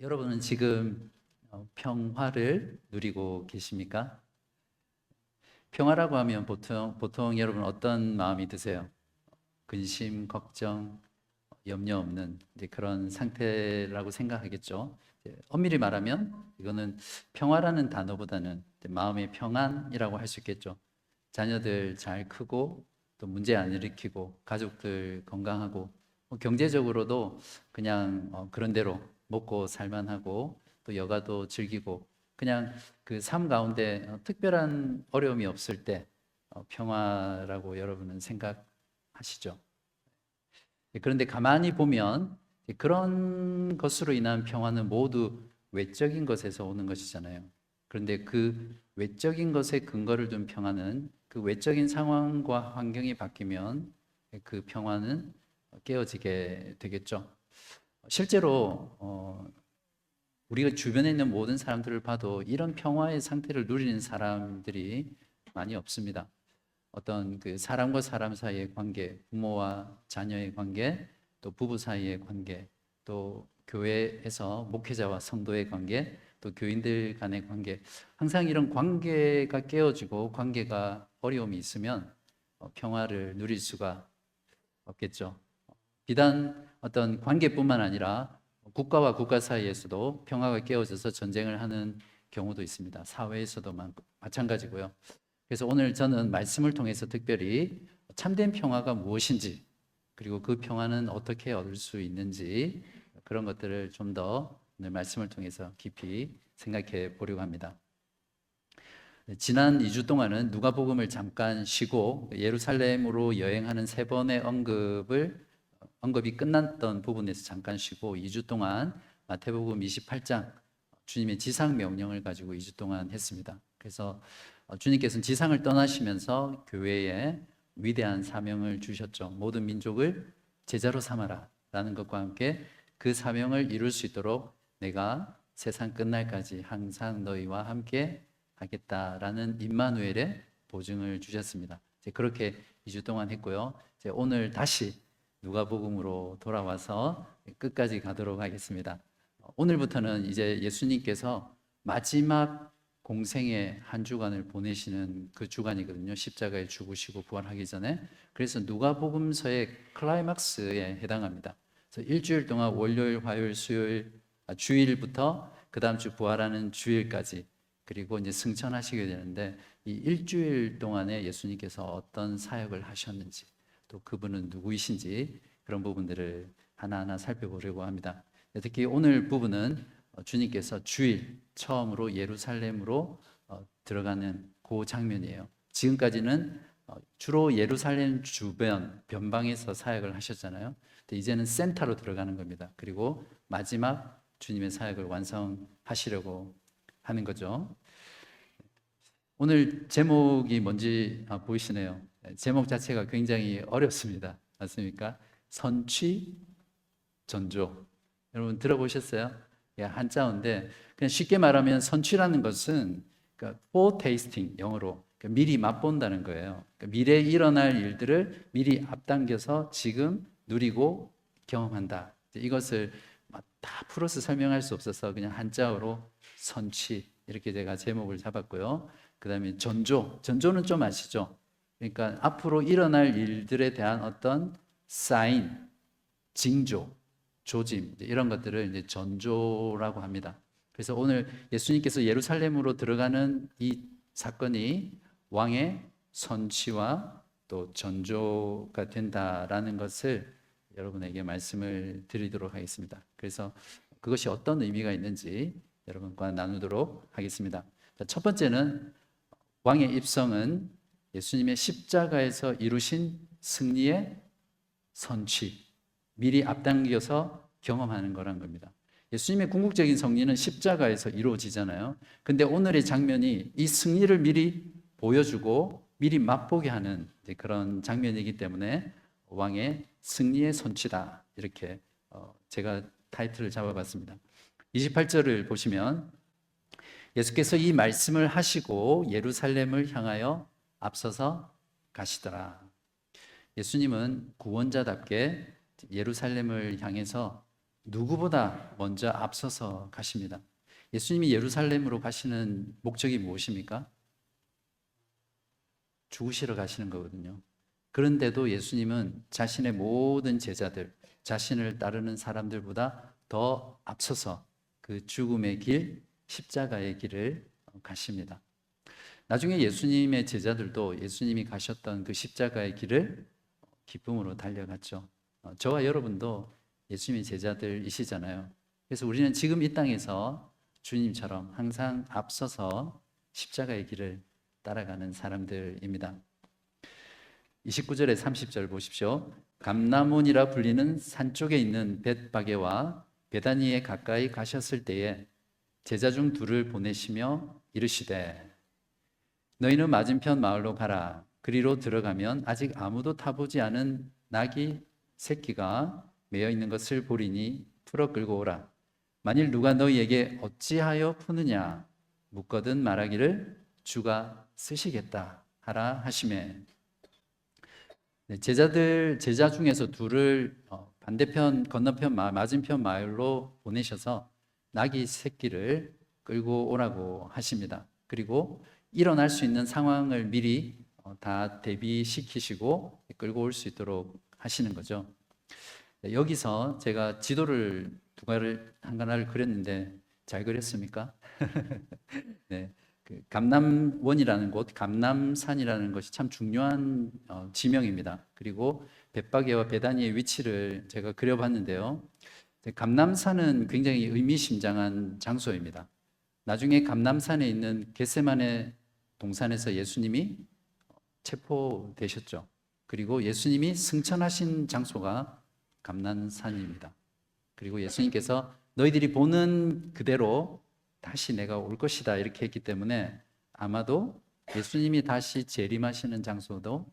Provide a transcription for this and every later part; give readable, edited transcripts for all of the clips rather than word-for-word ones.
여러분은 지금 평화를 누리고 계십니까? 평화라고 하면 보통 여러분 어떤 마음이 드세요? 근심, 걱정, 염려 없는 이제 그런 상태라고 생각하겠죠. 이제 엄밀히 말하면 이거는 평화라는 단어보다는 이제 마음의 평안이라고 할 수 있겠죠. 자녀들 잘 크고 또 문제 안 일으키고 가족들 건강하고 경제적으로도 그냥 그런 대로 먹고 살만하고 또 여가도 즐기고 그냥 그 삶 가운데 특별한 어려움이 없을 때 평화라고 여러분은 생각하시죠. 그런데 가만히 보면 그런 것으로 인한 평화는 모두 외적인 것에서 오는 것이잖아요. 그런데 그 외적인 것에 근거를 둔 평화는 그 외적인 상황과 환경이 바뀌면 그 평화는 깨어지게 되겠죠. 실제로 우리가 주변에 있는 모든 사람들을 봐도 이런 평화의 상태를 누리는 사람들이 많이 없습니다. 어떤 그 사람과 사람 사이의 관계, 부모와 자녀의 관계, 또 부부 사이의 관계, 또 교회에서 목회자와 성도의 관계, 또 교인들 간의 관계, 항상 이런 관계가 깨어지고 관계가 어려움이 있으면 평화를 누릴 수가 없겠죠. 비단 어떤 관계뿐만 아니라 국가와 국가 사이에서도 평화가 깨어져서 전쟁을 하는 경우도 있습니다. 사회에서도 마찬가지고요. 그래서 오늘 저는 말씀을 통해서 특별히 참된 평화가 무엇인지, 그리고 그 평화는 어떻게 얻을 수 있는지, 그런 것들을 좀 더 오늘 말씀을 통해서 깊이 생각해 보려고 합니다. 지난 2주 동안은 누가복음을 잠깐 쉬고 예루살렘으로 여행하는 세 번의 언급이 끝났던 부분에서 잠깐 쉬고 2주 동안 마태복음 28장 주님의 지상 명령을 가지고 2주 동안 했습니다. 그래서 주님께서는 지상을 떠나시면서 교회에 위대한 사명을 주셨죠. 모든 민족을 제자로 삼아라 라는 것과 함께 그 사명을 이룰 수 있도록 내가 세상 끝날까지 항상 너희와 함께 하겠다라는 임마누엘의 보증을 주셨습니다. 그렇게 2주 동안 했고요. 오늘 다시 누가복음으로 돌아와서 끝까지 가도록 하겠습니다. 오늘부터는 이제 예수님께서 마지막 공생의 한 주간을 보내시는 그 주간이거든요. 십자가에 죽으시고 부활하기 전에. 그래서 누가복음서의 클라이막스에 해당합니다. 그래서 일주일 동안 월요일, 화요일, 수요일, 주일부터 그 다음 주 부활하는 주일까지 그리고 이제 승천하시게 되는데 이 일주일 동안에 예수님께서 어떤 사역을 하셨는지 또 그분은 누구이신지 그런 부분들을 하나하나 살펴보려고 합니다. 특히 오늘 부분은 주님께서 주일 처음으로 예루살렘으로 들어가는 그 장면이에요. 지금까지는 주로 예루살렘 주변 변방에서 사역을 하셨잖아요. 근데 이제는 센터로 들어가는 겁니다. 그리고 마지막 주님의 사역을 완성하시려고 하는 거죠. 오늘 제목이 뭔지 보이시네요. 제목 자체가 굉장히 어렵습니다. 맞습니까? 선취 전조. 여러분 들어보셨어요? 한자어인데 그냥 쉽게 말하면 선취라는 것은 그러니까 foretasting 영어로 그러니까 미리 맛본다는 거예요. 그러니까 미래에 일어날 일들을 미리 앞당겨서 지금 누리고 경험한다. 이것을 다 풀어서 설명할 수 없어서 그냥 한자어로 선취 이렇게 제가 제목을 잡았고요. 그 다음에 전조. 전조는 좀 아시죠? 그러니까 앞으로 일어날 일들에 대한 어떤 사인, 징조, 조짐 이런 것들을 이제 전조라고 합니다. 그래서 오늘 예수님께서 예루살렘으로 들어가는 이 사건이 왕의 선취와 또 전조가 된다라는 것을 여러분에게 말씀을 드리도록 하겠습니다. 그래서 그것이 어떤 의미가 있는지 여러분과 나누도록 하겠습니다. 첫 번째는 왕의 입성은 예수님의 십자가에서 이루신 승리의 선취, 미리 앞당겨서 경험하는 거란 겁니다. 예수님의 궁극적인 승리는 십자가에서 이루어지잖아요. 근데 오늘의 장면이 이 승리를 미리 보여주고 미리 맛보게 하는 그런 장면이기 때문에 왕의 승리의 선취다. 이렇게 제가 타이틀을 잡아봤습니다. 28절을 보시면 예수께서 이 말씀을 하시고 예루살렘을 향하여 앞서서 가시더라. 예수님은 구원자답게 예루살렘을 향해서 누구보다 먼저 앞서서 가십니다. 예수님이 예루살렘으로 가시는 목적이 무엇입니까? 죽으시러 가시는 거거든요. 그런데도 예수님은 자신의 모든 제자들, 자신을 따르는 사람들보다 더 앞서서 그 죽음의 길, 십자가의 길을 가십니다. 나중에 예수님의 제자들도 예수님이 가셨던 그 십자가의 길을 기쁨으로 달려갔죠. 저와 여러분도 예수님의 제자들이시잖아요. 그래서 우리는 지금 이 땅에서 주님처럼 항상 앞서서 십자가의 길을 따라가는 사람들입니다. 29절에 30절 보십시오. 감람원이라 불리는 산 쪽에 있는 벳바게와 베다니에 가까이 가셨을 때에 제자 중 둘을 보내시며 이르시되 너희는 맞은편 마을로 가라. 그리로 들어가면 아직 아무도 타보지 않은 나귀 새끼가 매어 있는 것을 보리니 풀어 끌고 오라. 만일 누가 너희에게 어찌하여 푸느냐 묻거든 말하기를 주가 쓰시겠다 하라 하시매. 제자 중에서 둘을 반대편 건너편 맞은편 마을로 보내셔서 나귀 새끼를 끌고 오라고 하십니다. 그리고 일어날 수 있는 상황을 미리 다 대비시키시고 끌고 올 수 있도록 하시는 거죠. 여기서 제가 지도를 하나를 그렸는데 잘 그렸습니까? 네. 그 감남원이라는 곳, 감남산이라는 것이 참 중요한 지명입니다. 그리고 벳바게와 베다니의 위치를 제가 그려봤는데요. 감남산은 굉장히 의미심장한 장소입니다. 나중에 감남산에 있는 겟세마네 동산에서 예수님이 체포되셨죠. 그리고 예수님이 승천하신 장소가 감남산입니다. 그리고 예수님께서 너희들이 보는 그대로 다시 내가 올 것이다 이렇게 했기 때문에 아마도 예수님이 다시 재림하시는 장소도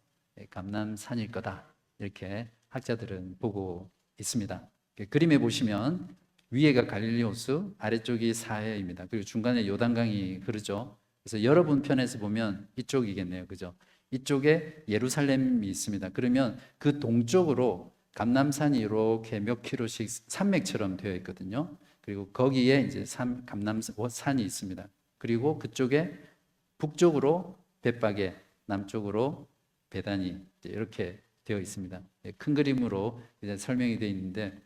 감람산일 거다 이렇게 학자들은 보고 있습니다. 그림에 보시면 위에가 갈릴리 호수, 아래쪽이 사해입니다. 그리고 중간에 요단강이 흐르죠. 그래서 여러분 편에서 보면 이쪽이겠네요, 그죠? 이쪽에 예루살렘이 있습니다. 그러면 그 동쪽으로 감람산이 이렇게 몇 킬로씩 산맥처럼 되어 있거든요. 그리고 거기에 이제 감람산이 있습니다. 그리고 그쪽에 북쪽으로 벳바게, 남쪽으로 베다니 이렇게 되어 있습니다. 큰 그림으로 이제 설명이 되어 있는데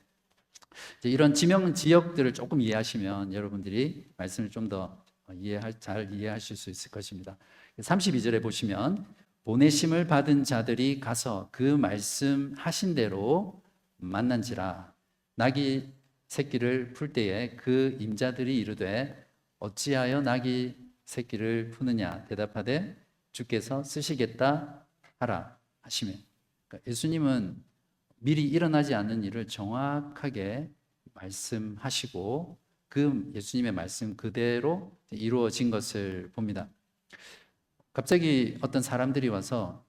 이런 지명 지역들을 조금 이해하시면 여러분들이 말씀을 좀 더 잘 이해하실 수 있을 것입니다. 32절에 보시면 보내심을 받은 자들이 가서 그 말씀하신 대로 만난지라 나귀 새끼를 풀 때에 그 임자들이 이르되 어찌하여 나귀 새끼를 푸느냐 대답하되 주께서 쓰시겠다 하라 하시며 그러니까 예수님은 미리 일어나지 않는 일을 정확하게 말씀하시고 그 예수님의 말씀 그대로 이루어진 것을 봅니다. 갑자기 어떤 사람들이 와서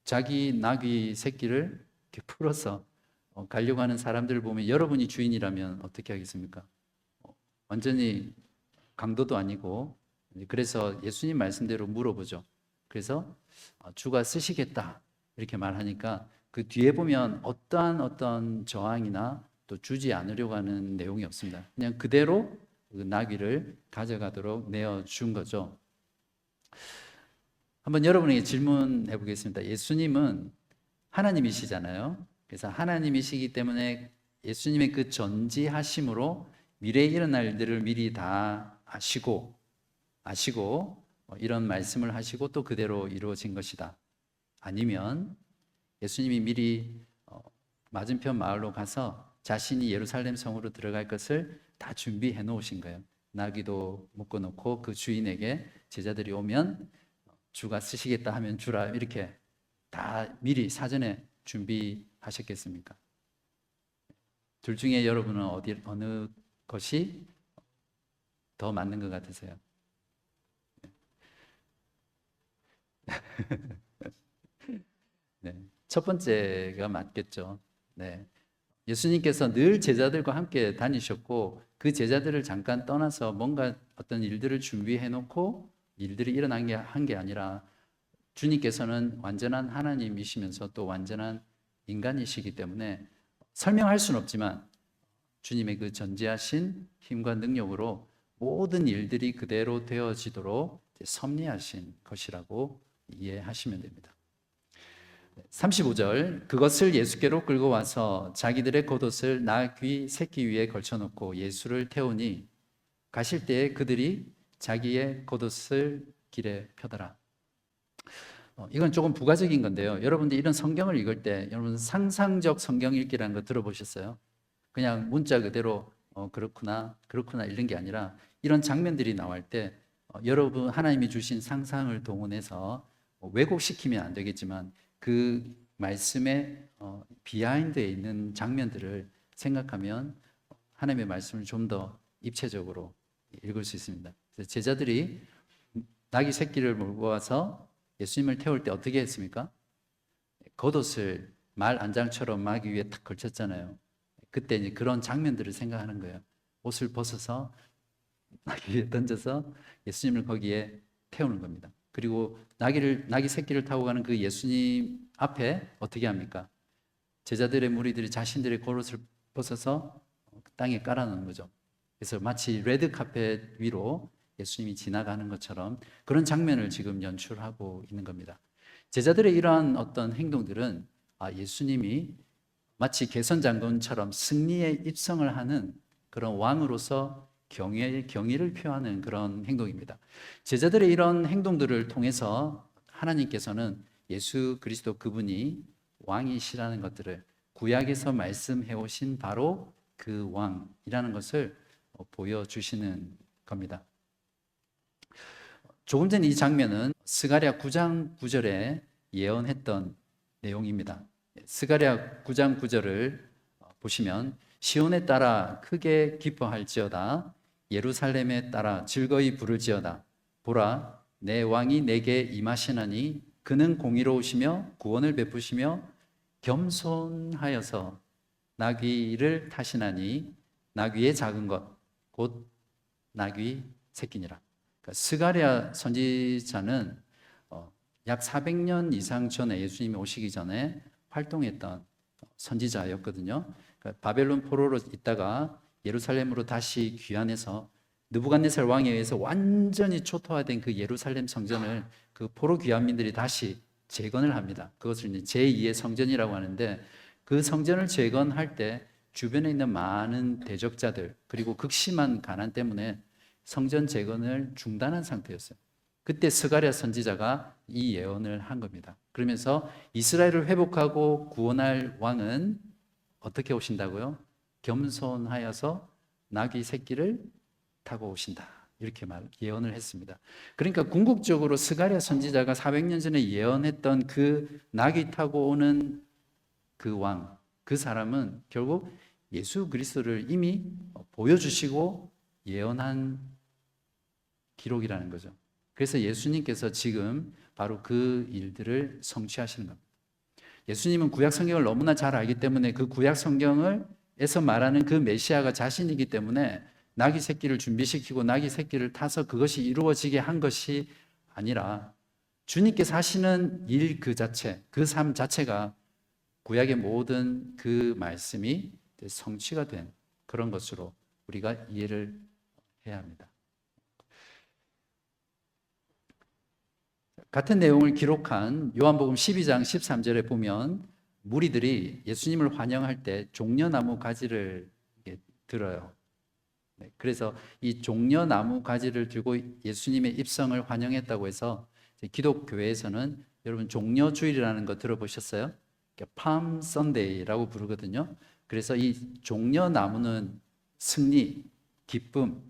자기 나귀 새끼를 이렇게 풀어서 가려고 하는 사람들을 보면 여러분이 주인이라면 어떻게 하겠습니까? 완전히 강도도 아니고 그래서 예수님 말씀대로 물어보죠. 그래서 주가 쓰시겠다 이렇게 말하니까 그 뒤에 보면 어떤 저항이나 또 주지 않으려고 하는 내용이 없습니다. 그냥 그대로 그 나귀를 가져가도록 내어준 거죠. 한번 여러분에게 질문해 보겠습니다. 예수님은 하나님이시잖아요. 그래서 하나님이시기 때문에 예수님의 그 전지하심으로 미래에 일어날 일들을 미리 다 아시고 이런 말씀을 하시고 또 그대로 이루어진 것이다. 아니면 예수님이 미리 맞은편 마을로 가서 자신이 예루살렘 성으로 들어갈 것을 다 준비해 놓으신 거예요. 나귀도 묶어 놓고 그 주인에게 제자들이 오면 주가 쓰시겠다 하면 주라 이렇게 다 미리 사전에 준비하셨겠습니까? 둘 중에 여러분은 어느 것이 더 맞는 것 같으세요? 네, 첫 번째가 맞겠죠. 네. 예수님께서 늘 제자들과 함께 다니셨고 그 제자들을 잠깐 떠나서 뭔가 어떤 일들을 준비해 놓고 일들이 일어난 게 한 게 아니라 주님께서는 완전한 하나님이시면서 또 완전한 인간이시기 때문에 설명할 수는 없지만 주님의 그 전지하신 힘과 능력으로 모든 일들이 그대로 되어지도록 섭리하신 것이라고 이해하시면 됩니다. 35절, 그것을 예수께로 끌고 와서 자기들의 겉옷을 나귀 새끼 위에 걸쳐놓고 예수를 태우니 가실 때에 그들이 자기의 겉옷을 길에 펴더라. 이건 조금 부가적인 건데요. 여러분들 이런 성경을 읽을 때 여러분 상상적 성경 읽기라는 거 들어보셨어요? 그냥 문자 그대로 그렇구나 이런 게 아니라 이런 장면들이 나올 때 여러분 하나님이 주신 상상을 동원해서 왜곡시키면 안 되겠지만 그 말씀의 비하인드에 있는 장면들을 생각하면 하나님의 말씀을 좀 더 입체적으로 읽을 수 있습니다. 그래서 제자들이 나귀 새끼를 몰고 와서 예수님을 태울 때 어떻게 했습니까? 겉옷을 말 안장처럼 마귀 위에 탁 걸쳤잖아요. 그때 이제 그런 장면들을 생각하는 거예요. 옷을 벗어서 나귀 위에 던져서 예수님을 거기에 태우는 겁니다. 그리고 나귀 새끼를 타고 가는 그 예수님 앞에 어떻게 합니까? 제자들의 무리들이 자신들의 겉옷을 벗어서 땅에 깔아놓는 거죠. 그래서 마치 레드 카펫 위로 예수님이 지나가는 것처럼 그런 장면을 지금 연출하고 있는 겁니다. 제자들의 이러한 어떤 행동들은 예수님이 마치 개선장군처럼 승리에 입성을 하는 그런 왕으로서 경의를 표하는 그런 행동입니다. 제자들의 이런 행동들을 통해서 하나님께서는 예수 그리스도 그분이 왕이시라는 것들을 구약에서 말씀해 오신 바로 그 왕이라는 것을 보여주시는 겁니다. 조금 전 이 장면은 스가랴 9장 9절에 예언했던 내용입니다. 스가랴 9장 9절을 보시면 시온에 따라 크게 기뻐할지어다 예루살렘에 따라 즐거이 부를지어다 보라 내 왕이 내게 임하시나니 그는 공의로우시며 구원을 베푸시며 겸손하여서 나귀를 타시나니 나귀의 작은 것 곧 나귀 새끼니라. 그러니까 스가랴 선지자는 약 400년 이상 전에 예수님이 오시기 전에 활동했던 선지자였거든요. 그러니까 바벨론 포로로 있다가 예루살렘으로 다시 귀환해서 느부갓네살 왕에 의해서 완전히 초토화된 그 예루살렘 성전을 그 포로 귀환민들이 다시 재건을 합니다. 그것을 이제 제2의 성전이라고 하는데 그 성전을 재건할 때 주변에 있는 많은 대적자들 그리고 극심한 가난 때문에 성전 재건을 중단한 상태였어요. 그때 스가랴 선지자가 이 예언을 한 겁니다. 그러면서 이스라엘을 회복하고 구원할 왕은 어떻게 오신다고요? 겸손하여서 나귀 새끼를 타고 오신다. 이렇게 예언을 했습니다. 그러니까 궁극적으로 스가랴 선지자가 400년 전에 예언했던 그 나귀 타고 오는 그 왕, 그 사람은 결국 예수 그리스도를 이미 보여주시고 예언한 기록이라는 거죠. 그래서 예수님께서 지금 바로 그 일들을 성취하시는 겁니다. 예수님은 구약 성경을 너무나 잘 알기 때문에 그 구약 성경에서 말하는 그 메시아가 자신이기 때문에 나귀 새끼를 준비시키고 나귀 새끼를 타서 그것이 이루어지게 한 것이 아니라 주님께서 하시는 일 그 자체, 그 삶 자체가 구약의 모든 그 말씀이 성취가 된 그런 것으로 우리가 이해를 해야 합니다. 같은 내용을 기록한 요한복음 12장 13절에 보면 무리들이 예수님을 환영할 때 종려나무 가지를 들어요. 그래서 이 종려나무 가지를 들고 예수님의 입성을 환영했다고 해서 기독교회에서는 여러분 종려주일이라는 거 들어보셨어요? 팜 선데이라고 부르거든요. 그래서 이 종려나무는 승리, 기쁨,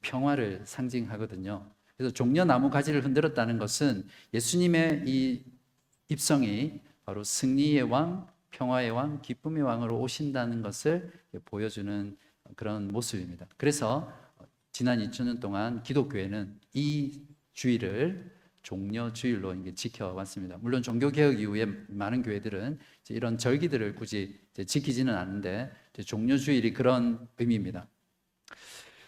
평화를 상징하거든요. 그래서 종려나무 가지를 흔들었다는 것은 예수님의 이 입성이 바로 승리의 왕, 평화의 왕, 기쁨의 왕으로 오신다는 것을 보여주는 그런 모습입니다. 그래서 지난 2000년 동안 기독교회는 이 주일을 종려주일로 지켜왔습니다. 물론 종교개혁 이후에 많은 교회들은 이런 절기들을 굳이 지키지는 않는데 종려주일이 그런 의미입니다.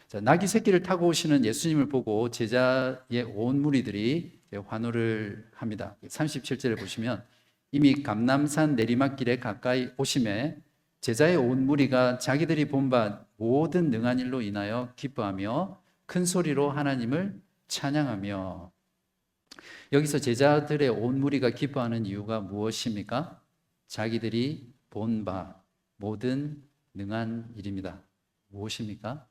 자, 나귀 새끼를 타고 오시는 예수님을 보고 제자의 온 무리들이 환호를 합니다. 37절에 보시면 이미 감람산 내리막길에 가까이 오심에 제자의 온 무리가 자기들이 본 바 모든 능한 일로 인하여 기뻐하며 큰 소리로 하나님을 찬양하며. 여기서 제자들의 온 무리가 기뻐하는 이유가 무엇입니까? 자기들이 본 바 모든 능한 일입니다. 무엇입니까?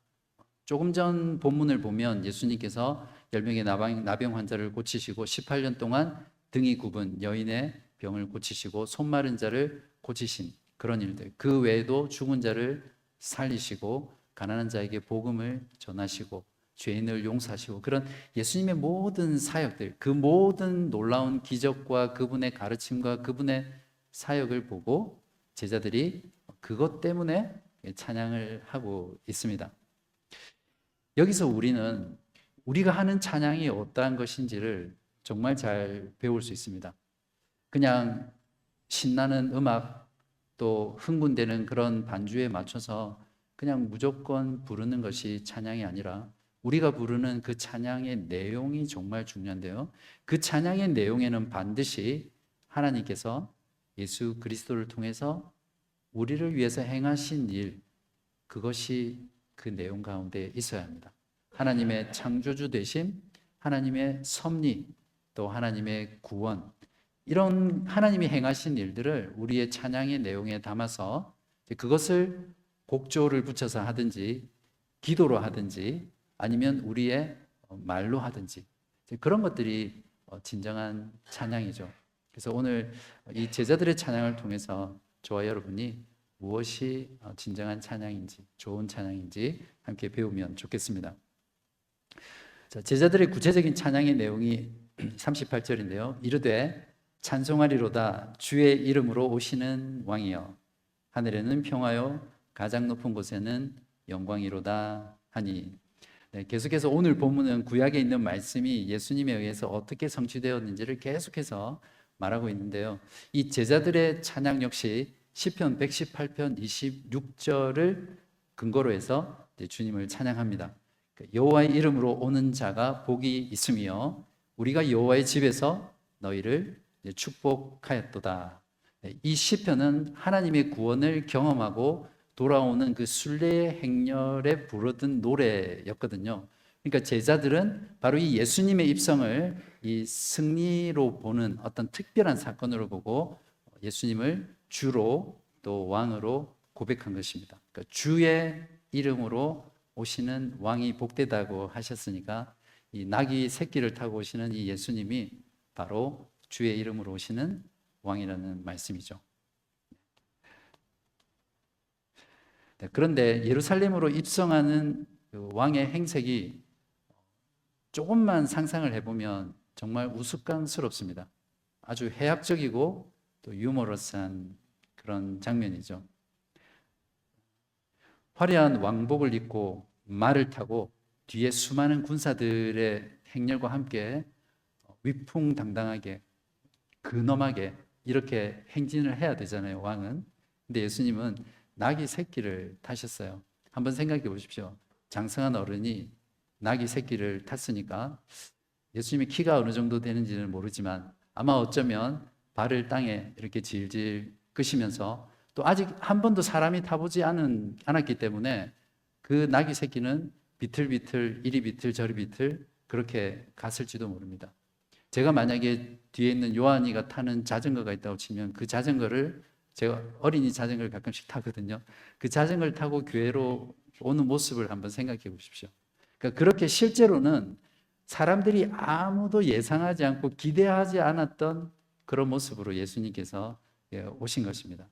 조금 전 본문을 보면 예수님께서 10명의 나병 환자를 고치시고 18년 동안 등이 굽은 여인의 병을 고치시고 손 마른 자를 고치신 그런 일들, 그 외에도 죽은 자를 살리시고 가난한 자에게 복음을 전하시고 죄인을 용서하시고, 그런 예수님의 모든 사역들, 그 모든 놀라운 기적과 그분의 가르침과 그분의 사역을 보고 제자들이 그것 때문에 찬양을 하고 있습니다. 여기서 우리는 우리가 하는 찬양이 어떠한 것인지를 정말 잘 배울 수 있습니다. 그냥 신나는 음악, 또 흥분되는 그런 반주에 맞춰서 그냥 무조건 부르는 것이 찬양이 아니라 우리가 부르는 그 찬양의 내용이 정말 중요한데요. 그 찬양의 내용에는 반드시 하나님께서 예수 그리스도를 통해서 우리를 위해서 행하신 일, 그것이 그 내용 가운데 있어야 합니다. 하나님의 창조주 되심, 하나님의 섭리, 또 하나님의 구원, 이런 하나님이 행하신 일들을 우리의 찬양의 내용에 담아서 그것을 곡조를 붙여서 하든지 기도로 하든지 아니면 우리의 말로 하든지 그런 것들이 진정한 찬양이죠. 그래서 오늘 이 제자들의 찬양을 통해서 저와 여러분이 무엇이 진정한 찬양인지, 좋은 찬양인지 함께 배우면 좋겠습니다. 자, 제자들의 구체적인 찬양의 내용이 38절인데요. 이르되 찬송하리로다 주의 이름으로 오시는 왕이여, 하늘에는 평화요 가장 높은 곳에는 영광이로다 하니. 네, 계속해서 오늘 본문은 구약에 있는 말씀이 예수님에 의해서 어떻게 성취되었는지를 계속해서 말하고 있는데요. 이 제자들의 찬양 역시 시편 118편 26절을 근거로 해서 주님을 찬양합니다. 여호와의 이름으로 오는 자가 복이 있으며 우리가 여호와의 집에서 너희를 축복하였도다. 이 시편은 하나님의 구원을 경험하고 돌아오는 그 순례의 행렬에 부르던 노래였거든요. 그러니까 제자들은 바로 이 예수님의 입성을 이 승리로 보는 어떤 특별한 사건으로 보고 예수님을 주로 또 왕으로 고백한 것입니다. 그러니까 주의 이름으로 오시는 왕이 복되다고 하셨으니까 이 낙이 새끼를 타고 오시는 이 예수님이 바로 주의 이름으로 오시는 왕이라는 말씀이죠. 그런데 예루살렘으로 입성하는 그 왕의 행색이 조금만 상상을 해보면 정말 우스꽝스럽습니다. 아주 해학적이고 또 유머러스한 그런 장면이죠. 화려한 왕복을 입고 말을 타고 뒤에 수많은 군사들의 행렬과 함께 위풍당당하게 근엄하게 이렇게 행진을 해야 되잖아요, 왕은. 근데 예수님은 나귀 새끼를 타셨어요. 한번 생각해 보십시오. 장성한 어른이 나귀 새끼를 탔으니까 예수님의 키가 어느 정도 되는지는 모르지만 아마 어쩌면 발을 땅에 이렇게 질질 끄시면서 또 아직 한 번도 사람이 타보지 않았기 때문에 그 나귀 새끼는 비틀비틀 이리 비틀 저리 비틀 그렇게 갔을지도 모릅니다. 제가 만약에 뒤에 있는 요한이가 타는 자전거가 있다고 치면 그 자전거를, 제가 어린이 자전거를 가끔씩 타거든요. 그 자전거를 타고 교회로 오는 모습을 한번 생각해 보십시오. 그러니까 그렇게 실제로는 사람들이 아무도 예상하지 않고 기대하지 않았던 그런 모습으로 예수님께서 오신 것입니다.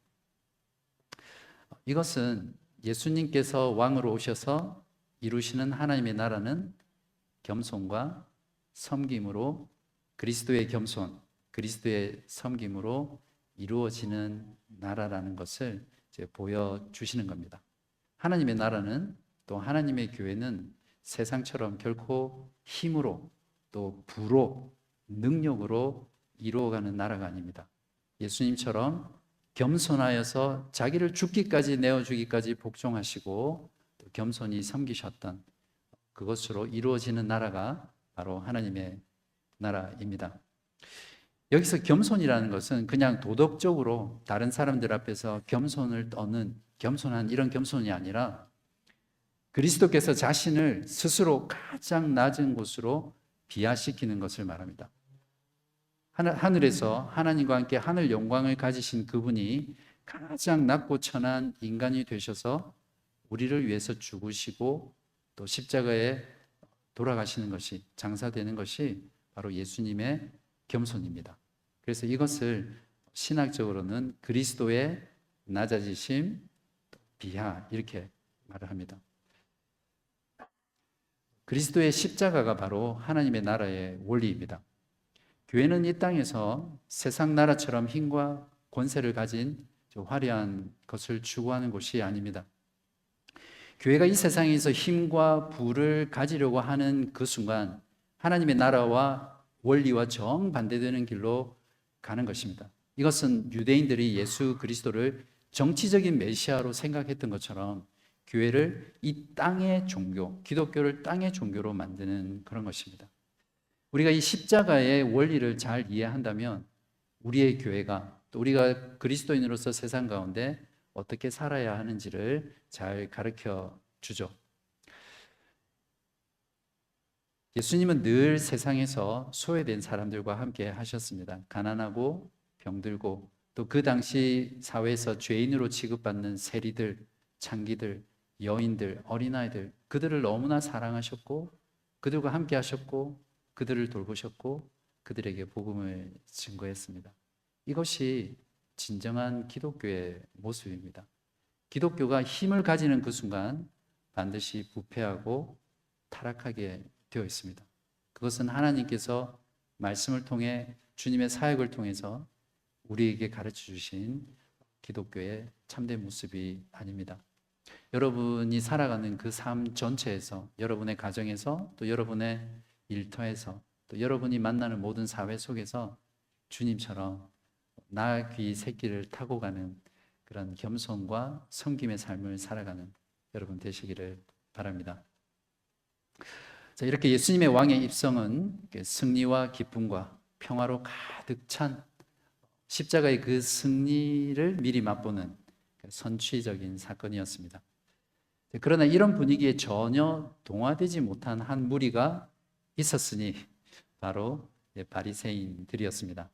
이것은 예수님께서 왕으로 오셔서 이루시는 하나님의 나라는 겸손과 섬김으로, 그리스도의 겸손, 그리스도의 섬김으로 이루어지는 나라라는 것을 이제 보여주시는 겁니다. 하나님의 나라는, 또 하나님의 교회는 세상처럼 결코 힘으로 또 부로 능력으로 이루어가는 나라가 아닙니다. 예수님처럼 겸손하여서 자기를 죽기까지 내어주기까지 복종하시고 또 겸손히 섬기셨던 그것으로 이루어지는 나라가 바로 하나님의 나라입니다. 여기서 겸손이라는 것은 그냥 도덕적으로 다른 사람들 앞에서 겸손을 떠는 겸손한 이런 겸손이 아니라 그리스도께서 자신을 스스로 가장 낮은 곳으로 비하시키는 것을 말합니다. 하늘에서 하나님과 함께 하늘 영광을 가지신 그분이 가장 낮고 천한 인간이 되셔서 우리를 위해서 죽으시고 또 십자가에 돌아가시는 것이, 장사되는 것이 바로 예수님의 겸손입니다. 그래서 이것을 신학적으로는 그리스도의 낮아지심, 비하 이렇게 말을 합니다. 그리스도의 십자가가 바로 하나님의 나라의 원리입니다. 교회는 이 땅에서 세상 나라처럼 힘과 권세를 가진 화려한 것을 추구하는 곳이 아닙니다. 교회가 이 세상에서 힘과 부를 가지려고 하는 그 순간 하나님의 나라와 원리와 정반대되는 길로 가는 것입니다. 이것은 유대인들이 예수 그리스도를 정치적인 메시아로 생각했던 것처럼 교회를 이 땅의 종교, 기독교를 땅의 종교로 만드는 그런 것입니다. 우리가 이 십자가의 원리를 잘 이해한다면 우리의 교회가 또 우리가 그리스도인으로서 세상 가운데 어떻게 살아야 하는지를 잘 가르쳐 주죠. 예수님은 늘 세상에서 소외된 사람들과 함께 하셨습니다. 가난하고 병들고 또 그 당시 사회에서 죄인으로 취급받는 세리들, 창기들, 여인들, 어린아이들, 그들을 너무나 사랑하셨고 그들과 함께 하셨고 그들을 돌보셨고 그들에게 복음을 증거했습니다. 이것이 진정한 기독교의 모습입니다. 기독교가 힘을 가지는 그 순간 반드시 부패하고 타락하게 되어 있습니다. 그것은 하나님께서 말씀을 통해 주님의 사역을 통해서 우리에게 가르쳐 주신 기독교의 참된 모습이 아닙니다. 여러분이 살아가는 그 삶 전체에서, 여러분의 가정에서, 또 여러분의 일터에서, 또 여러분이 만나는 모든 사회 속에서 주님처럼 나 귀 새끼를 타고 가는 그런 겸손과 섬김의 삶을 살아가는 여러분 되시기를 바랍니다. 자, 이렇게 예수님의 왕의 입성은 승리와 기쁨과 평화로 가득 찬 십자가의 그 승리를 미리 맛보는 선취적인 사건이었습니다. 그러나 이런 분위기에 전혀 동화되지 못한 한 무리가 있었으니 바로 바리새인들이었습니다.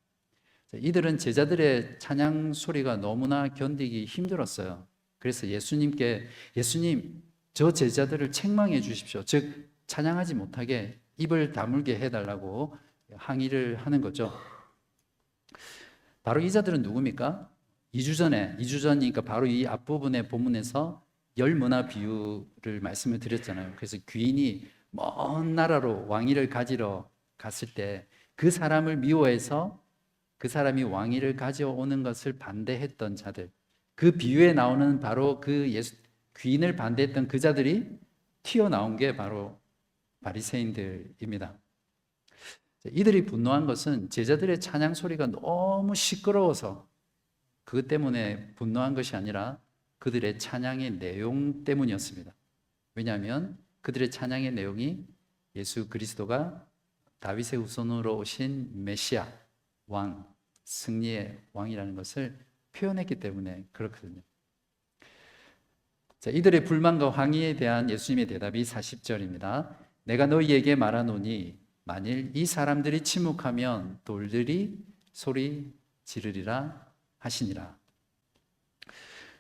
이들은 제자들의 찬양 소리가 너무나 견디기 힘들었어요. 그래서 예수님께 예수님, 저 제자들을 책망해 주십시오. 즉 찬양하지 못하게 입을 다물게 해달라고 항의를 하는 거죠. 바로 이 자들은 누굽니까? 2주 전이니까 바로 이 앞부분의 본문에서 열문화 비유를 말씀을 드렸잖아요. 그래서 귀인이 먼 나라로 왕위를 가지러 갔을 때 그 사람을 미워해서 그 사람이 왕위를 가져오는 것을 반대했던 자들, 그 비유에 나오는 바로 그 귀인을 반대했던 그 자들이 튀어나온 게 바로 바리새인들입니다. 이들이 분노한 것은 제자들의 찬양 소리가 너무 시끄러워서 그것 때문에 분노한 것이 아니라 그들의 찬양의 내용 때문이었습니다. 왜냐하면 그들의 찬양의 내용이 예수 그리스도가 다윗의 후손으로 오신 메시아, 왕, 승리의 왕이라는 것을 표현했기 때문에 그렇거든요. 자, 이들의 불만과 항의에 대한 예수님의 대답이 40절입니다. 내가 너희에게 말하노니 만일 이 사람들이 침묵하면 돌들이 소리 지르리라 하시니라.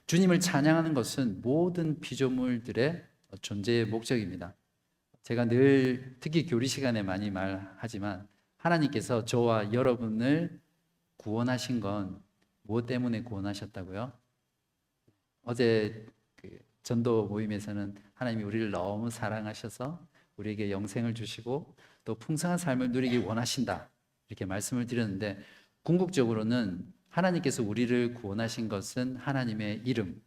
주님을 찬양하는 것은 모든 피조물들의 존재의 목적입니다. 제가 늘 특히 교리 시간에 많이 말하지만 하나님께서 저와 여러분을 구원하신 건 무엇 때문에 구원하셨다고요? 어제 전도 모임에서는 하나님이 우리를 너무 사랑하셔서 우리에게 영생을 주시고 또 풍성한 삶을 누리기 원하신다 이렇게 말씀을 드렸는데 궁극적으로는 하나님께서 우리를 구원하신 것은 하나님의 이름,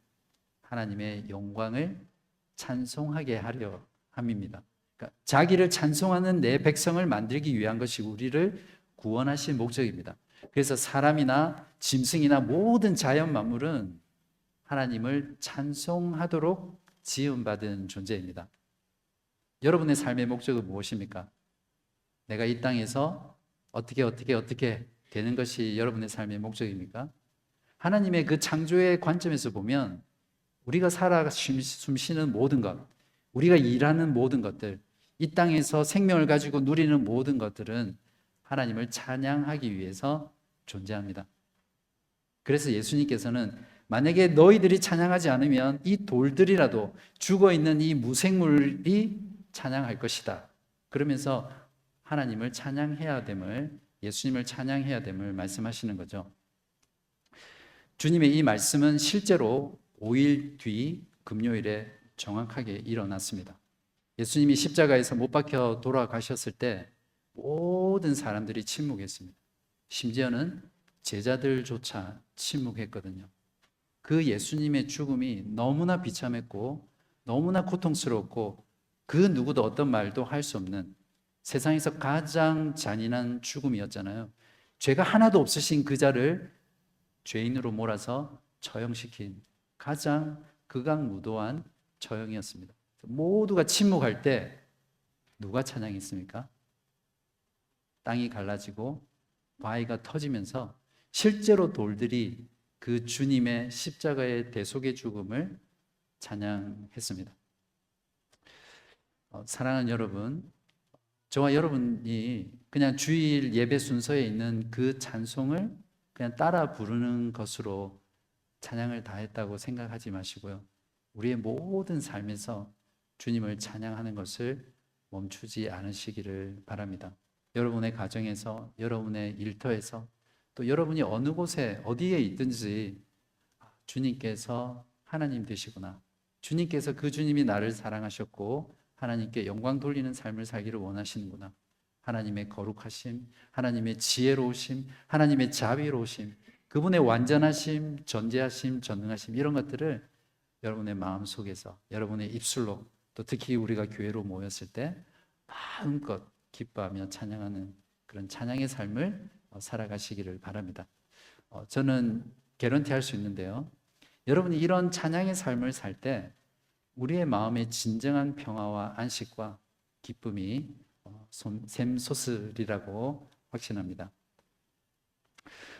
하나님의 영광을 찬송하게 하려 함입니다. 그러니까 자기를 찬송하는 내 백성을 만들기 위한 것이 우리를 구원하신 목적입니다. 그래서 사람이나 짐승이나 모든 자연 만물은 하나님을 찬송하도록 지음받은 존재입니다. 여러분의 삶의 목적은 무엇입니까? 내가 이 땅에서 어떻게 되는 것이 여러분의 삶의 목적입니까? 하나님의 그 창조의 관점에서 보면 우리가 살아 숨쉬는 모든 것, 우리가 일하는 모든 것들, 이 땅에서 생명을 가지고 누리는 모든 것들은 하나님을 찬양하기 위해서 존재합니다. 그래서 예수님께서는 만약에 너희들이 찬양하지 않으면 이 돌들이라도 죽어있는 이 무생물이 찬양할 것이다. 그러면서 하나님을 찬양해야 됨을, 예수님을 찬양해야 됨을 말씀하시는 거죠. 주님의 이 말씀은 실제로 5일 뒤 금요일에 정확하게 일어났습니다. 예수님이 십자가에서 못 박혀 돌아가셨을 때 모든 사람들이 침묵했습니다. 심지어는 제자들조차 침묵했거든요. 그 예수님의 죽음이 너무나 비참했고 너무나 고통스럽고 그 누구도 어떤 말도 할 수 없는 세상에서 가장 잔인한 죽음이었잖아요. 죄가 하나도 없으신 그 자를 죄인으로 몰아서 처형시킨 가장 극악무도한 처형이었습니다. 모두가 침묵할 때 누가 찬양했습니까? 땅이 갈라지고 바위가 터지면서 실제로 돌들이 그 주님의 십자가의 대속의 죽음을 찬양했습니다. 사랑하는 여러분, 저와 여러분이 그냥 주일 예배 순서에 있는 그 찬송을 그냥 따라 부르는 것으로 찬양을 다했다고 생각하지 마시고요. 우리의 모든 삶에서 주님을 찬양하는 것을 멈추지 않으시기를 바랍니다. 여러분의 가정에서, 여러분의 일터에서, 또 여러분이 어느 곳에 어디에 있든지 주님께서 하나님 되시구나. 주님께서 그 주님이 나를 사랑하셨고 하나님께 영광 돌리는 삶을 살기를 원하시는구나. 하나님의 거룩하심, 하나님의 지혜로우심, 하나님의 자비로우심, 그분의 완전하심, 전지하심, 전능하심, 이런 것들을 여러분의 마음속에서, 여러분의 입술로, 또 특히 우리가 교회로 모였을 때 마음껏 기뻐하며 찬양하는 그런 찬양의 삶을 살아가시기를 바랍니다. 저는 개런티할 수 있는데요. 여러분이 이런 찬양의 삶을 살 때 우리의 마음에 진정한 평화와 안식과 기쁨이 샘솟으리라고 확신합니다.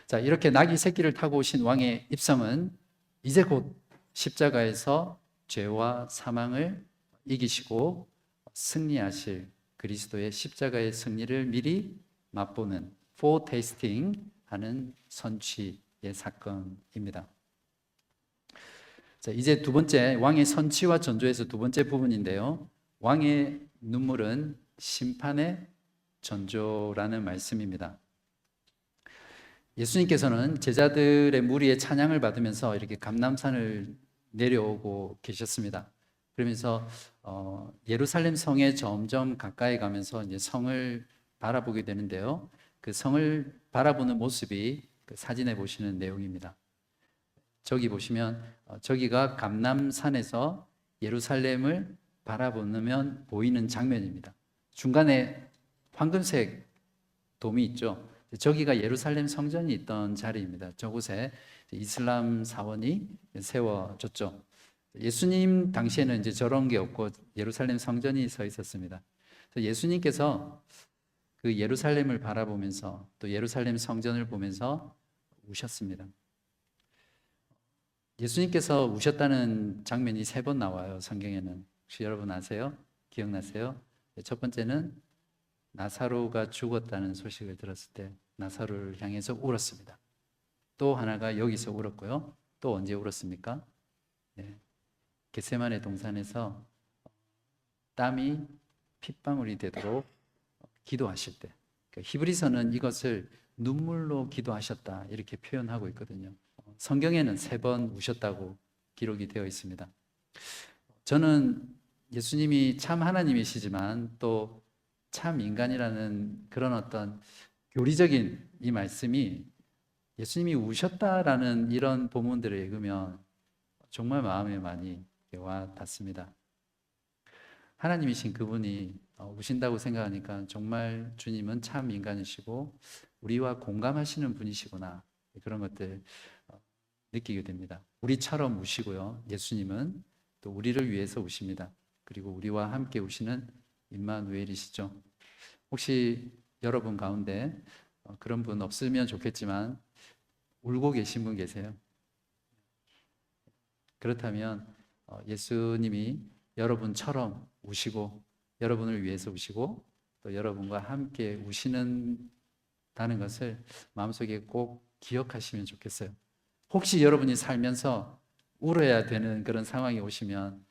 자, 이렇게 낙이 새끼를 타고 오신 왕의 입성은 이제 곧 십자가에서 죄와 사망을 이기시고 승리하실 그리스도의 십자가의 승리를 미리 맛보는 foretasting 하는 선취의 사건입니다. 자, 이제 두 번째 왕의 선취와 전조에서 두 번째 부분인데요. 왕의 눈물은 심판의 전조라는 말씀입니다. 예수님께서는 제자들의 무리의 찬양을 받으면서 이렇게 감람산을 내려오고 계셨습니다. 그러면서 예루살렘 성에 점점 가까이 가면서 이제 성을 바라보게 되는데요. 그 성을 바라보는 모습이 그 사진에 보시는 내용입니다. 저기 보시면 저기가 감람산에서 예루살렘을 바라보면 보이는 장면입니다. 중간에 황금색 돔이 있죠. 저기가 예루살렘 성전이 있던 자리입니다. 저곳에 이슬람 사원이 세워졌죠. 예수님 당시에는 이제 저런 게 없고 예루살렘 성전이 서 있었습니다. 예수님께서 그 예루살렘을 바라보면서 또 예루살렘 성전을 보면서 우셨습니다. 예수님께서 우셨다는 장면이 3번 나와요. 성경에는. 혹시 여러분 아세요? 기억나세요? 첫 번째는 나사로가 죽었다는 소식을 들었을 때 나사로를 향해서 울었습니다. 또 하나가 여기서 울었고요. 또 언제 울었습니까? 네. 겟세마네 동산에서 땀이 핏방울이 되도록 기도하실 때, 히브리서는 이것을 눈물로 기도하셨다 이렇게 표현하고 있거든요. 성경에는 3번 우셨다고 기록이 되어 있습니다. 저는 예수님이 참 하나님이시지만 또 참 인간이라는 그런 어떤 교리적인 이 말씀이 예수님이 우셨다라는 이런 본문들을 읽으면 정말 마음에 많이 와 닿습니다. 하나님이신 그분이 우신다고 생각하니까 정말 주님은 참 인간이시고 우리와 공감하시는 분이시구나, 그런 것들 느끼게 됩니다. 우리처럼 우시고요. 예수님은 또 우리를 위해서 우십니다. 그리고 우리와 함께 우시는 임마누엘이시죠. 혹시 여러분 가운데 그런 분 없으면 좋겠지만 울고 계신 분 계세요? 그렇다면 예수님이 여러분처럼 우시고 여러분을 위해서 우시고 또 여러분과 함께 우시는다는 것을 마음속에 꼭 기억하시면 좋겠어요. 혹시 여러분이 살면서 울어야 되는 그런 상황이 오시면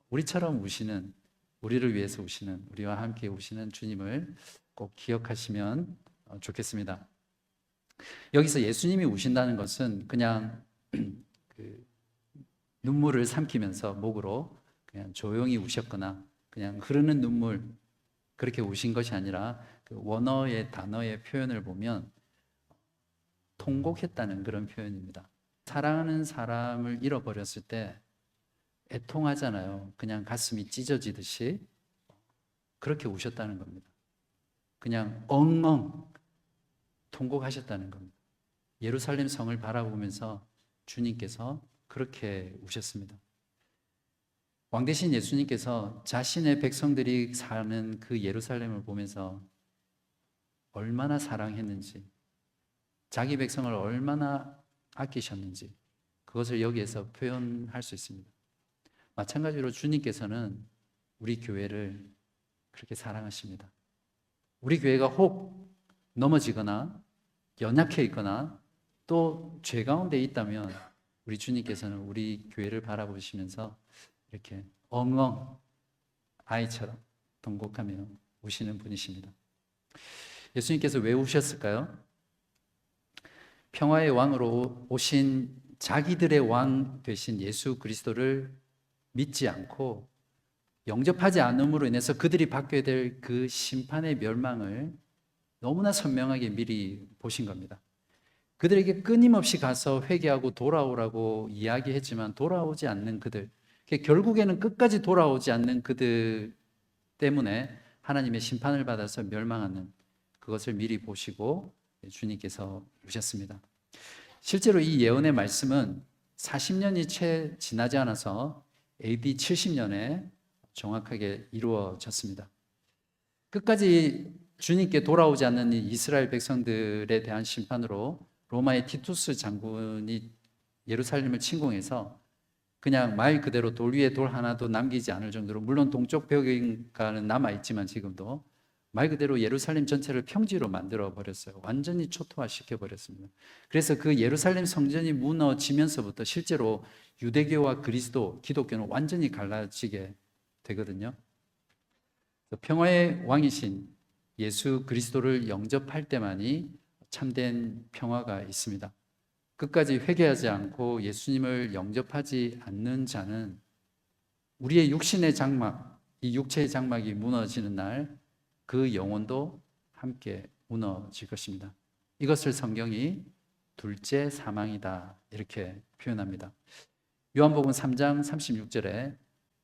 우리처럼 우시는, 우리를 위해서 우시는, 우리와 함께 우시는 주님을 꼭 기억하시면 좋겠습니다. 여기서 예수님이 우신다는 것은 그냥 그 눈물을 삼키면서 목으로 그냥 조용히 우셨거나 그냥 흐르는 눈물 그렇게 우신 것이 아니라 그 원어의 단어의 표현을 보면 통곡했다는 그런 표현입니다. 사랑하는 사람을 잃어버렸을 때 애통하잖아요. 그냥 가슴이 찢어지듯이 그렇게 우셨다는 겁니다. 그냥 엉엉 통곡하셨다는 겁니다. 예루살렘 성을 바라보면서 주님께서 그렇게 우셨습니다. 왕 대신 예수님께서 자신의 백성들이 사는 그 예루살렘을 보면서 얼마나 사랑했는지, 자기 백성을 얼마나 아끼셨는지 그것을 여기에서 표현할 수 있습니다. 마찬가지로 주님께서는 우리 교회를 그렇게 사랑하십니다. 우리 교회가 혹 넘어지거나 연약해 있거나 또 죄 가운데 있다면 우리 주님께서는 우리 교회를 바라보시면서 이렇게 엉엉 아이처럼 통곡하며 우시는 분이십니다. 예수님께서 왜 우셨을까요? 평화의 왕으로 오신 자기들의 왕 되신 예수 그리스도를 믿지 않고 영접하지 않음으로 인해서 그들이 받게 될 그 심판의 멸망을 너무나 선명하게 미리 보신 겁니다. 그들에게 끊임없이 가서 회개하고 돌아오라고 이야기했지만 돌아오지 않는 그들, 결국에는 끝까지 돌아오지 않는 그들 때문에 하나님의 심판을 받아서 멸망하는 그것을 미리 보시고 주님께서 오셨습니다. 실제로 이 예언의 말씀은 40년이 채 지나지 않아서 AD 70년에 정확하게 이루어졌습니다. 끝까지 주님께 돌아오지 않는 이 이스라엘 백성들에 대한 심판으로 로마의 티투스 장군이 예루살렘을 침공해서 그냥 말 그대로 돌 위에 돌 하나도 남기지 않을 정도로, 물론 동쪽 벽인가는 남아있지만 지금도 말 그대로 예루살렘 전체를 평지로 만들어 버렸어요. 완전히 초토화시켜 버렸습니다. 그래서 그 예루살렘 성전이 무너지면서부터 실제로 유대교와 그리스도, 기독교는 완전히 갈라지게 되거든요. 평화의 왕이신 예수 그리스도를 영접할 때만이 참된 평화가 있습니다. 끝까지 회개하지 않고 예수님을 영접하지 않는 자는 우리의 육신의 장막, 이 육체의 장막이 무너지는 날 그 영혼도 함께 무너질 것입니다. 이것을 성경이 둘째 사망이다 이렇게 표현합니다. 요한복음 3장 36절에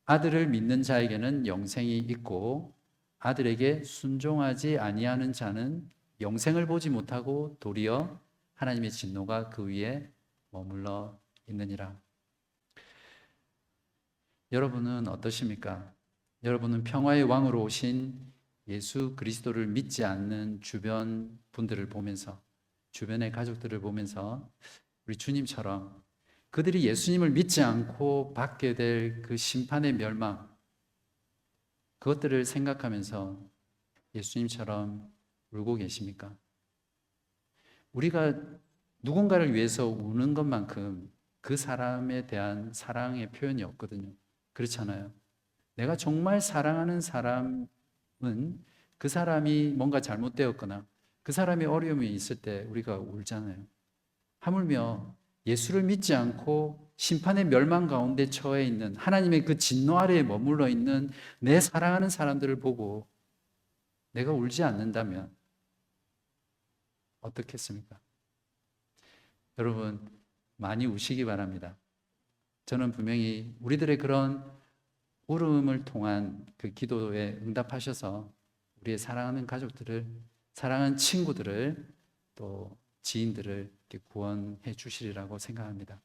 아들을 믿는 자에게는 영생이 있고 아들에게 순종하지 아니하는 자는 영생을 보지 못하고 도리어 하나님의 진노가 그 위에 머물러 있느니라. 여러분은 어떠십니까? 여러분은 평화의 왕으로 오신 예수 그리스도를 믿지 않는 주변 분들을 보면서, 주변의 가족들을 보면서 우리 주님처럼 그들이 예수님을 믿지 않고 받게 될 그 심판의 멸망, 그것들을 생각하면서 예수님처럼 울고 계십니까? 우리가 누군가를 위해서 우는 것만큼 그 사람에 대한 사랑의 표현이 없거든요. 그렇잖아요. 내가 정말 사랑하는 사람은 그 사람이 뭔가 잘못되었거나 그 사람이 어려움이 있을 때 우리가 울잖아요. 하물며 예수를 믿지 않고 심판의 멸망 가운데 처해 있는, 하나님의 그 진노 아래에 머물러 있는 내 사랑하는 사람들을 보고 내가 울지 않는다면 어떻겠습니까? 여러분, 많이 우시기 바랍니다. 저는 분명히 우리들의 그런 울음을 통한 그 기도에 응답하셔서 우리의 사랑하는 가족들을, 사랑하는 친구들을, 또 지인들을 구원해 주시리라고 생각합니다.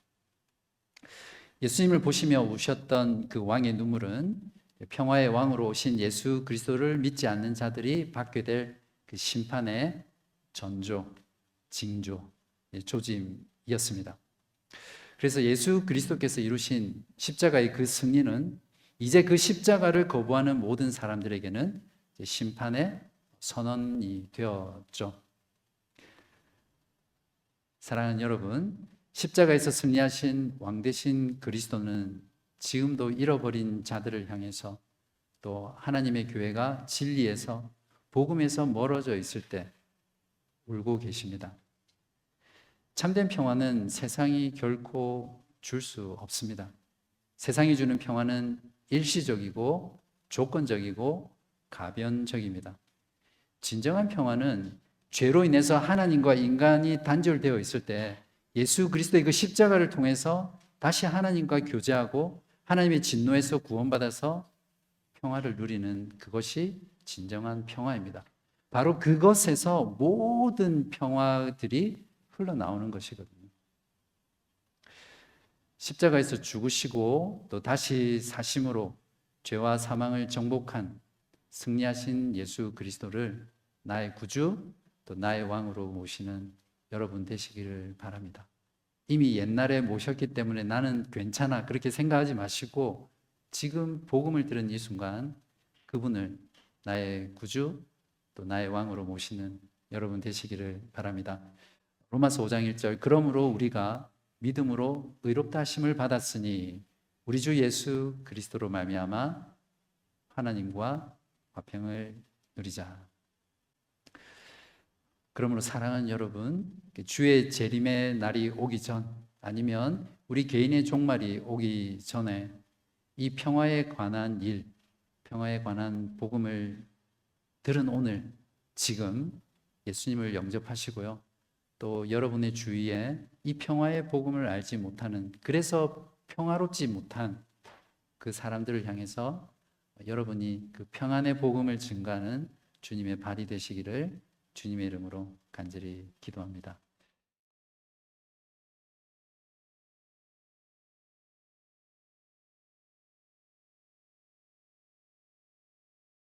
예수님을 보시며 우셨던 그 왕의 눈물은 평화의 왕으로 오신 예수 그리스도를 믿지 않는 자들이 받게 될 그 심판의 전조, 징조, 조짐이었습니다. 그래서 예수 그리스도께서 이루신 십자가의 그 승리는 이제 그 십자가를 거부하는 모든 사람들에게는 심판의 선언이 되었죠. 사랑하는 여러분, 십자가에서 승리하신 왕 되신 그리스도는 지금도 잃어버린 자들을 향해서 또 하나님의 교회가 진리에서 복음에서 멀어져 있을 때 울고 계십니다. 참된 평화는 세상이 결코 줄 수 없습니다. 세상이 주는 평화는 일시적이고 조건적이고 가변적입니다. 진정한 평화는 죄로 인해서 하나님과 인간이 단절되어 있을 때 예수 그리스도의 그 십자가를 통해서 다시 하나님과 교제하고 하나님의 진노에서 구원받아서 평화를 누리는 그것이 진정한 평화입니다. 바로 그것에서 모든 평화들이 흘러나오는 것이거든요. 십자가에서 죽으시고 또 다시 사심으로 죄와 사망을 정복한 승리하신 예수 그리스도를 나의 구주 또 나의 왕으로 모시는 여러분 되시기를 바랍니다. 이미 옛날에 모셨기 때문에 나는 괜찮아 그렇게 생각하지 마시고 지금 복음을 들은 이 순간 그분을 나의 구주 또 나의 왕으로 모시는 여러분 되시기를 바랍니다. 로마서 5장 1절 그러므로 우리가 믿음으로 의롭다 하심을 받았으니 우리 주 예수 그리스도로 말미암아 하나님과 화평을 누리자. 그러므로 사랑하는 여러분, 주의 재림의 날이 오기 전 아니면 우리 개인의 종말이 오기 전에 이 평화에 관한 일, 평화에 관한 복음을 들은 오늘 지금 예수님을 영접하시고요. 또 여러분의 주위에 이 평화의 복음을 알지 못하는 그래서 평화롭지 못한 그 사람들을 향해서 여러분이 그 평안의 복음을 증가하는 주님의 발이 되시기를 주님의 이름으로 간절히 기도합니다.